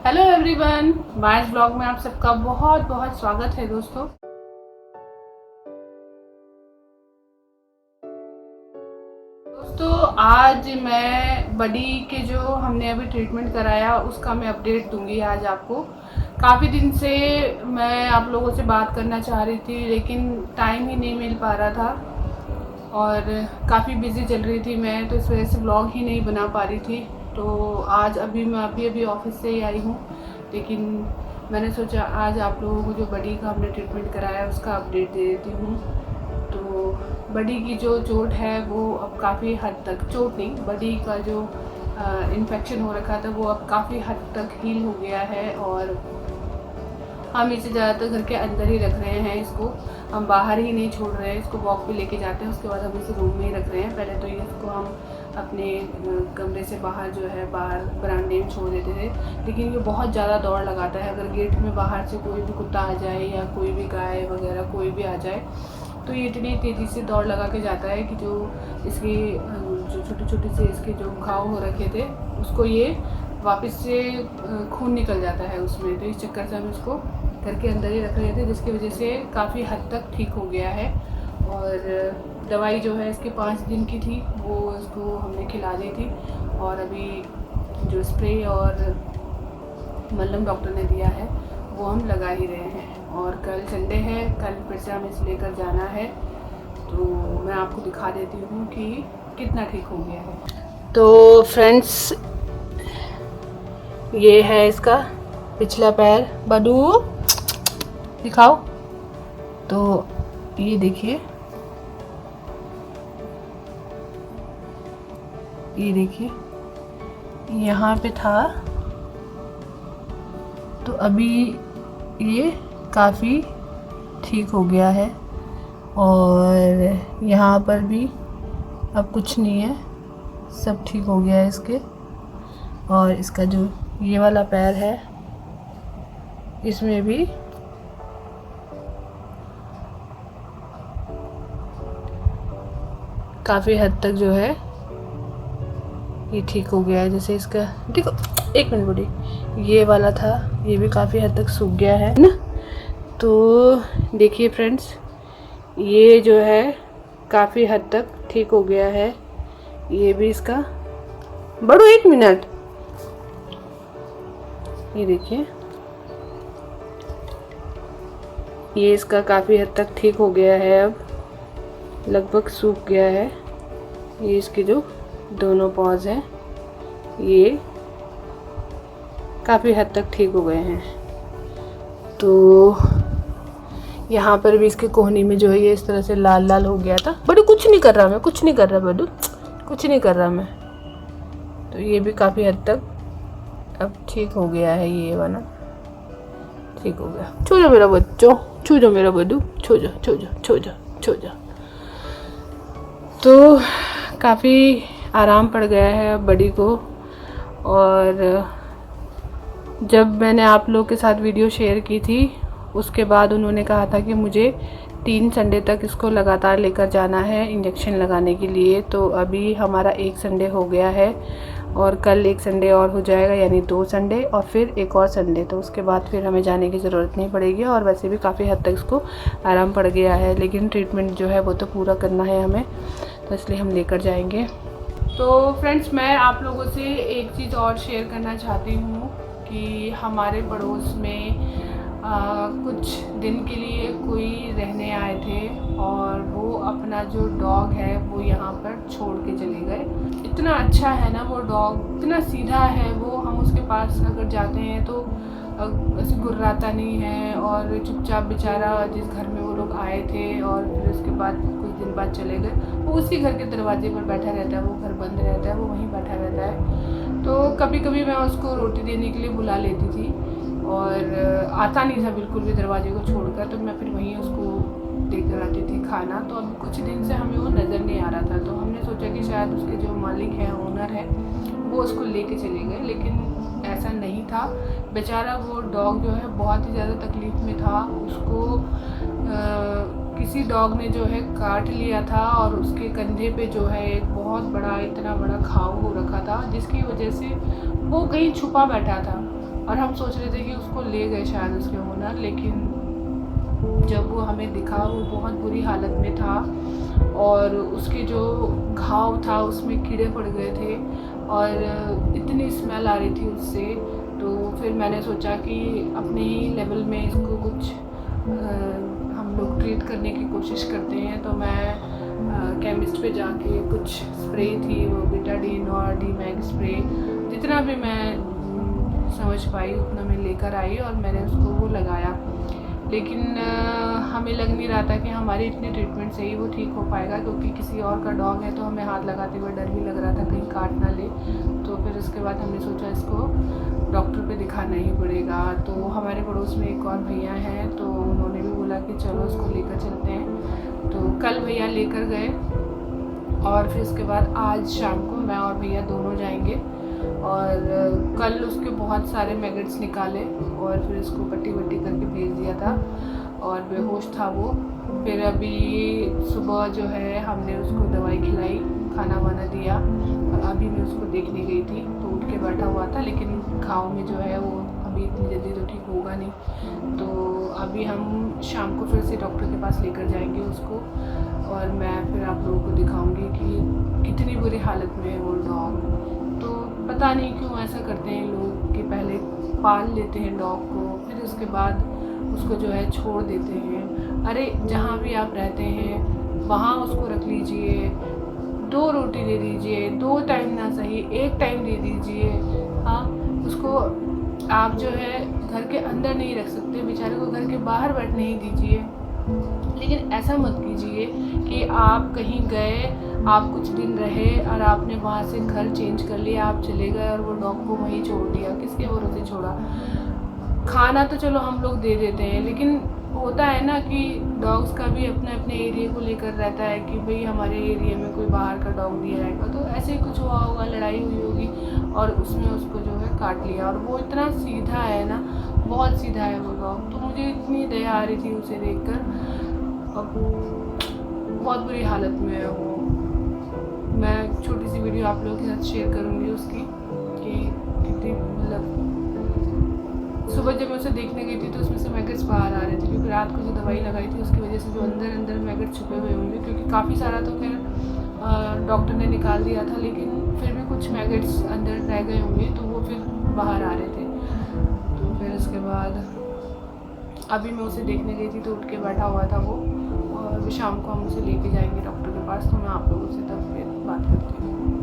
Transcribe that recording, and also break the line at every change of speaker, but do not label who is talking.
Hello everyone, माइस blog में आप सबका बहुत बहुत स्वागत है दोस्तों। आज मैं बडी के जो हमने अभी ट्रीटमेंट कराया उसका मैं अपडेट दूंगी आज आपको। काफ़ी दिन से मैं आप लोगों से बात करना चाह रही थी लेकिन टाइम ही नहीं मिल पा रहा था और काफ़ी बिज़ी चल रही थी मैं, तो इस वजह से ब्लॉग ही नहीं बना पा रही थी। तो आज मैं अभी ऑफिस से ही आई हूँ, लेकिन मैंने सोचा आज आप लोगों को जो बडी का हमने ट्रीटमेंट कराया उसका अपडेट दे देती हूँ। तो बडी की जो चोट है वो अब काफ़ी हद तक, चोट नहीं, बडी का जो इन्फेक्शन हो रखा था वो अब काफ़ी हद तक हील हो गया है और हम इसे ज़्यादातर घर के अंदर ही रख रहे हैं। इसको हम बाहर ही नहीं छोड़ रहे हैं, इसको वॉक पे लेके जाते हैं, उसके बाद हम इसे रूम में ही रख रहे हैं। पहले तो ये इसको हम अपने कमरे से बाहर जो है बाहर बरामदे में छोड़ देते थे, लेकिन ये बहुत ज़्यादा दौड़ लगाता है। अगर गेट में बाहर से कोई भी कुत्ता आ जाए या कोई भी गाय वगैरह कोई भी आ जाए तो ये इतनी तेज़ी से दौड़ लगा के जाता है कि जो इसकी जो छोटे छोटे से इसके जो घाव हो रखे थे उसको ये वापस से खून निकल जाता है उसमें। तो इस चक्कर से हम इसको घर के अंदर ही रख रहे थे, जिसकी वजह से काफ़ी हद तक ठीक हो गया है। और दवाई जो है इसके 5 दिन की थी वो इसको हमने खिला दी थी और अभी जो स्प्रे और मलहम डॉक्टर ने दिया है वो हम लगा ही रहे हैं। और कल संडे है, कल फिर से हमें इसे लेकर जाना है, तो मैं आपको दिखा देती हूँ कि कितना ठीक हो गया है। तो फ्रेंड्स, ये है इसका पिछला पैर। बडू दिखाओ। तो ये देखिए, ये देखिए यहाँ पे था, तो अभी ये काफ़ी ठीक हो गया है और यहाँ पर भी अब कुछ नहीं है, सब ठीक हो गया है इसके। और इसका जो ये वाला पैर है इसमें भी काफ़ी हद तक जो है ये ठीक हो गया है। जैसे इसका देखो, एक मिनट बड़ी, ये वाला था ये भी काफ़ी हद तक सूख गया है ना। तो देखिए फ्रेंड्स, ये जो है काफ़ी हद तक ठीक हो गया है। ये भी इसका, बड़ो एक मिनट, ये देखिए ये इसका काफ़ी हद तक ठीक हो गया है, अब लगभग सूख गया है। ये इसके जो दोनों पॉज हैं ये काफ़ी हद तक ठीक हो गए हैं। तो यहाँ पर भी इसके कोहनी में जो है ये इस तरह से लाल लाल हो गया था। बड़ू कुछ नहीं कर रहा मैं, कुछ नहीं कर रहा बड़ू, कुछ नहीं कर रहा मैं। तो ये भी काफ़ी हद तक अब ठीक हो गया है, ये वाला ठीक हो गया। छो जा मेरा बच्चों, छो जा मेरा बड़ू, छो जा छो जा छो जा छो जा। तो काफ़ी आराम पड़ गया है बड़ी को। और जब मैंने आप लोग के साथ वीडियो शेयर की थी उसके बाद उन्होंने कहा था कि मुझे 3 संडे तक इसको लगातार लेकर जाना है इंजेक्शन लगाने के लिए। तो अभी हमारा 1 संडे हो गया है और कल 1 संडे और हो जाएगा, यानी 2 संडे और फिर एक और संडे। तो उसके बाद फिर हमें जाने की ज़रूरत नहीं पड़ेगी और वैसे भी काफ़ी हद तक इसको आराम पड़ गया है, लेकिन ट्रीटमेंट जो है वो तो पूरा करना है हमें, तो इसलिए हम लेकर जाएंगे। तो फ्रेंड्स, मैं आप लोगों से एक चीज़ और शेयर करना चाहती हूँ कि हमारे पड़ोस में कुछ दिन के लिए कोई रहने आए थे और वो अपना जो डॉग है वो यहाँ पर छोड़ के चले गए। इतना अच्छा है ना वो डॉग, इतना सीधा है वो, हम उसके पास अगर जाते हैं तो ऐसे गुर्राता नहीं है और चुपचाप बेचारा जिस घर में वो लोग आए थे और फिर उसके बाद कुछ दिन बाद चले गए, वो उसी घर के दरवाजे पर बैठा रहता है, वो घर बंद रहता है, वो वहीं बैठा रहता है। तो कभी कभी मैं उसको रोटी देने के लिए बुला लेती थी और आता नहीं था बिल्कुल भी दरवाजे को छोड़कर, तो मैं फिर वहीं उसको देकर आती थी खाना। तो अब कुछ दिन से हमें वो नज़र नहीं आ रहा था, तो हमने सोचा कि शायद उसके जो मालिक हैं, ओनर है, वो उसको लेके चले गए, लेकिन ऐसा नहीं था। बेचारा वो डॉग जो है बहुत ही ज़्यादा तकलीफ़ में था। उसको किसी डॉग ने जो है काट लिया था और उसके कंधे पे जो है एक बहुत बड़ा, इतना बड़ा घाव हो रखा था, जिसकी वजह से वो कहीं छुपा बैठा था। और हम सोच रहे थे कि उसको ले गए शायद उसके ओनर, लेकिन जब वो हमें दिखा वो बहुत बुरी हालत में था और उसके जो घाव था उसमें कीड़े पड़ गए थे और इतनी स्मेल आ रही थी उससे। तो फिर मैंने सोचा कि अपने ही लेवल में इसको कुछ हम लोग ट्रीट करने की कोशिश करते हैं। तो मैं केमिस्ट पे जाके कुछ स्प्रे थी वो बीटाडीन और डीमैक्स स्प्रे जितना भी मैं समझ पाई उतना मैं लेकर आई और मैंने उसको वो लगाया। लेकिन हमें लग नहीं रहा था कि हमारी इतनी ट्रीटमेंट से ही वो ठीक हो पाएगा, क्योंकि किसी और का डॉग है तो हमें हाथ लगाते हुए डर भी लग रहा था कहीं काट ना ले। तो फिर उसके बाद हमने सोचा इसको डॉक्टर पे दिखाना ही पड़ेगा। तो हमारे पड़ोस में एक और भैया हैं तो उन्होंने भी बोला कि चलो उसको लेकर चलते हैं। तो कल भैया लेकर गए और फिर उसके बाद आज शाम को मैं और भैया दोनों जाएंगे और कल उसके बहुत सारे मैगट्स निकाले और फिर उसको पट्टी वट्टी करके भेज दिया था और बेहोश था वो। फिर अभी सुबह जो है हमने उसको दवाई खिलाई, खाना वाना दिया और अभी मैं उसको देखने गई थी तो उठ के बैठा हुआ था, लेकिन घाव में जो है वो अभी इतनी जल्दी तो ठीक होगा नहीं। तो अभी हम शाम को फिर से डॉक्टर के पास लेकर जाएंगे उसको और मैं फिर आप लोगों को दिखाऊंगी कि कितनी बुरी हालत में है वो डॉग। तो पता नहीं क्यों ऐसा करते हैं लोग कि पहले पाल लेते हैं डॉग को फिर उसके बाद उसको जो है छोड़ देते हैं। अरे जहाँ भी आप रहते हैं वहाँ उसको रख लीजिए, 2 रोटी दे दीजिए, 2 टाइम ना सही 1 टाइम दे दीजिए। हाँ, उसको आप जो है घर के अंदर नहीं रख सकते, बेचारे को घर के बाहर बैठने ही दीजिए। लेकिन ऐसा मत कीजिए कि आप कहीं गए, आप कुछ दिन रहे और आपने वहाँ से घर चेंज कर लिया, आप चले गए और वो डॉग को वहीं छोड़ दिया। किसके भरोसे छोड़ा? खाना तो चलो हम लोग दे देते हैं, लेकिन होता है ना कि डॉग्स का भी अपने अपने एरिया को लेकर रहता है कि भाई हमारे एरिया में कोई बाहर का डॉग दिया रहेगा। तो ऐसे ही कुछ हुआ होगा, लड़ाई हुई होगी और उसने उसको जो है काट लिया। और वो इतना सीधा है ना, बहुत सीधा है वो डॉग। तो मुझे इतनी दया आ रही थी उसे देखकर और बहुत बुरी हालत में है वो। मैं छोटी सी वीडियो आप लोगों के साथ शेयर करूँगी उसकी कि कितनी मतलब सुबह जब मैं उसे देखने गई थी तो उसमें से मैगट्स बाहर आ रहे थे, क्योंकि रात को जो दवाई लगाई थी उसकी वजह से जो अंदर अंदर मैगट छुपे हुए होंगे, क्योंकि काफ़ी सारा तो फिर डॉक्टर ने निकाल दिया था, लेकिन फिर भी कुछ मैगट्स अंदर रह गए होंगे तो वो फिर बाहर आ रहे थे। तो फिर उसके बाद अभी मैं उसे देखने गई थी तो उठ के बैठा हुआ था वो और शाम को हम उसे लेके जाएंगे डॉक्टर के पास। तो मैं आप लोगों से तब फिर बात करती हूँ।